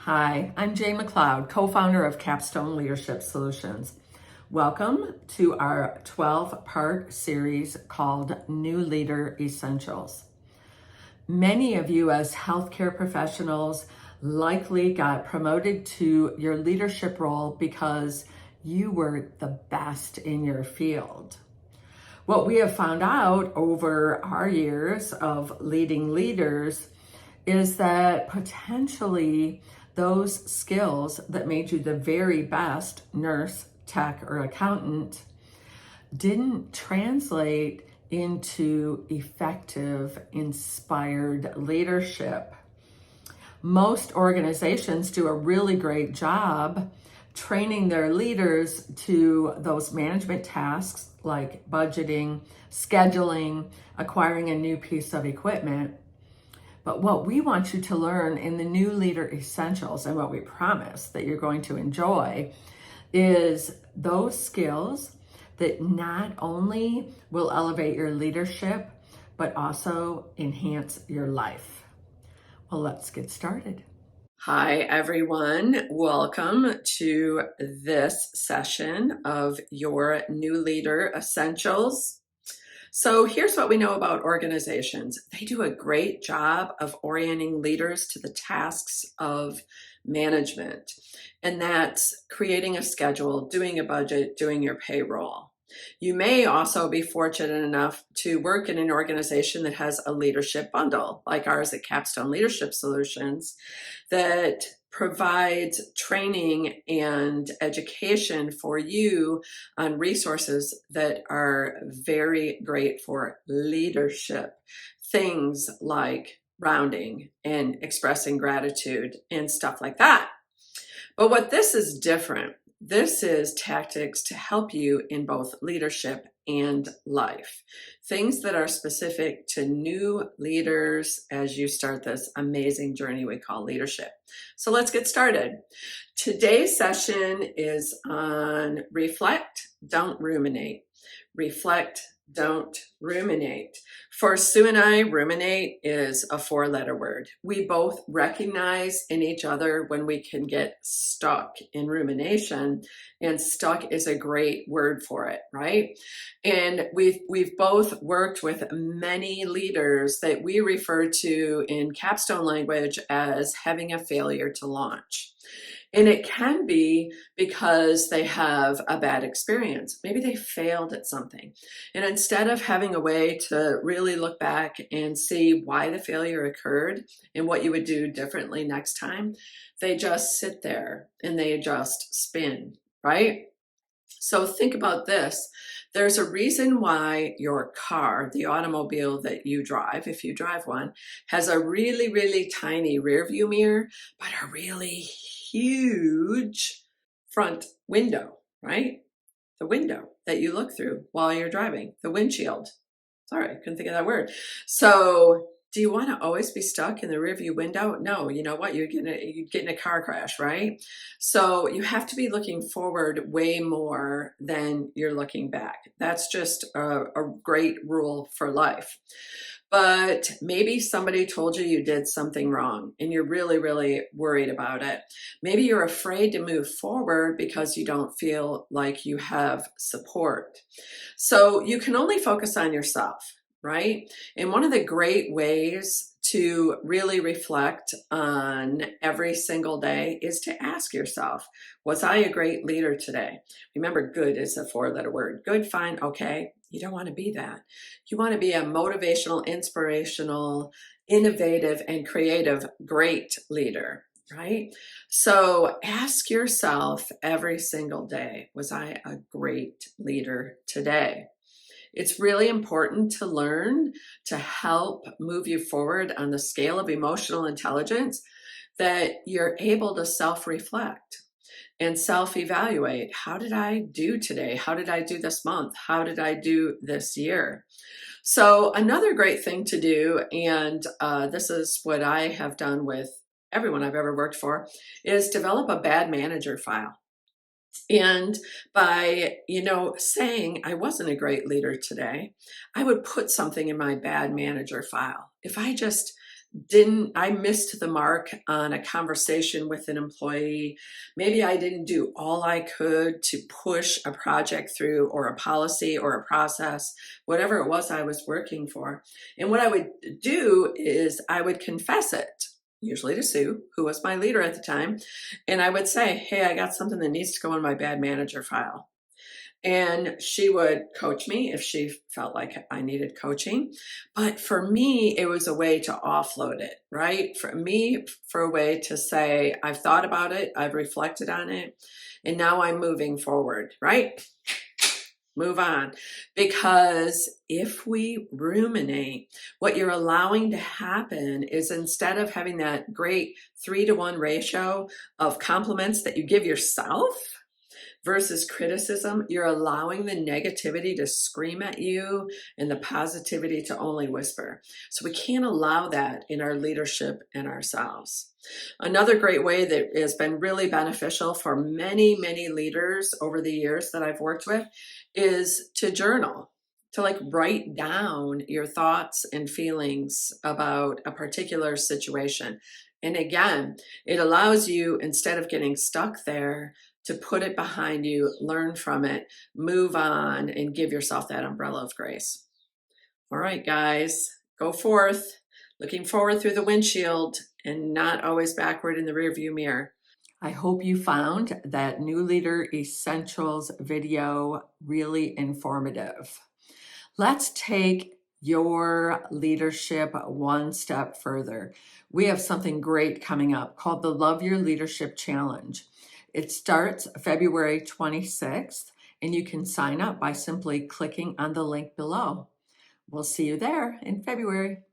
Hi, I'm Jay McLeod, co-founder of Capstone Leadership Solutions. Welcome to our 12-part series called New Leader Essentials. Many of you as healthcare professionals likely got promoted to your leadership role because you were the best in your field. What we have found out over our years of leading leaders is that potentially those skills that made you the very best nurse, tech, or accountant didn't translate into effective, inspired leadership. Most organizations do a really great job training their leaders to those management tasks like budgeting, scheduling, acquiring a new piece of equipment. But what we want you to learn in the New Leader Essentials, and what we promise that you're going to enjoy, is those skills that not only will elevate your leadership, but also enhance your life. Well, let's get started. Hi, everyone. Welcome to this session of your New Leader Essentials. So here's what we know about organizations. They do a great job of orienting leaders to the tasks of management. And that's creating a schedule, doing a budget, doing your payroll. You may also be fortunate enough to work in an organization that has a leadership bundle, like ours at Capstone Leadership Solutions, that provides training and education for you on resources that are very great for leadership. Things like rounding and expressing gratitude and stuff like that. But what this is different. This is tactics to help you in both leadership and life. Things that are specific to new leaders as you start this amazing journey we call leadership. So let's get started. Today's session is on reflect, don't ruminate. Reflect, don't ruminate. For Sue and I, ruminate is a 4-letter word. We both recognize in each other when we can get stuck in rumination, and stuck is a great word for it, right? And we've both worked with many leaders that we refer to in Capstone language as having a failure to launch. And it can be because they have a bad experience. Maybe they failed at something. And instead of having a way to really look back and see why the failure occurred and what you would do differently next time, they just sit there and they just spin, right? So think about this. There's a reason why your car, the automobile that you drive, if you drive one, has a really, really tiny rear view mirror, but a really huge front window, right? The window that you look through while you're driving, the windshield. Sorry, I couldn't think of that word. So do you want to always be stuck in the rearview window? No, you know what? You get in a car crash, right? So you have to be looking forward way more than you're looking back. That's just a great rule for life. But maybe somebody told you you did something wrong and you're really, really worried about it. Maybe you're afraid to move forward because you don't feel like you have support. So you can only focus on yourself, right? And one of the great ways to really reflect on every single day is to ask yourself, was I a great leader today? Remember, good is a 4-letter word. Good, fine, okay. You don't want to be that. You want to be a motivational, inspirational, innovative, and creative, great leader, right? So ask yourself every single day, was I a great leader today? It's really important to learn to help move you forward on the scale of emotional intelligence that you're able to self-reflect and self-evaluate. How did I do today? How did I do this month? How did I do this year? So another great thing to do, and this is what I have done with everyone I've ever worked for, is develop a bad manager file. And by, saying I wasn't a great leader today, I would put something in my bad manager file. If I just I missed the mark on a conversation with an employee. Maybe I didn't do all I could to push a project through, or a policy or a process, whatever it was I was working for. And what I would do is I would confess it, usually to Sue, who was my leader at the time. And I would say, hey, I got something that needs to go in my bad manager file. And she would coach me if she felt like I needed coaching. But for me, it was a way to offload it, right? For me, for a way to say, I've thought about it, I've reflected on it, and now I'm moving forward, right? Move on. Because if we ruminate, what you're allowing to happen is, instead of having that great 3-to-1 ratio of compliments that you give yourself versus criticism, you're allowing the negativity to scream at you and the positivity to only whisper. So we can't allow that in our leadership and ourselves. Another great way that has been really beneficial for many, many leaders over the years that I've worked with is to journal, to write down your thoughts and feelings about a particular situation. And again, it allows you, instead of getting stuck there, to put it behind you, learn from it, move on, and give yourself that umbrella of grace. All right, guys, go forth, looking forward through the windshield and not always backward in the rearview mirror. I hope you found that New Leader Essentials video really informative. Let's take your leadership one step further. We have something great coming up called the Love Your Leadership Challenge. It starts February 26th, and you can sign up by simply clicking on the link below. We'll see you there in February.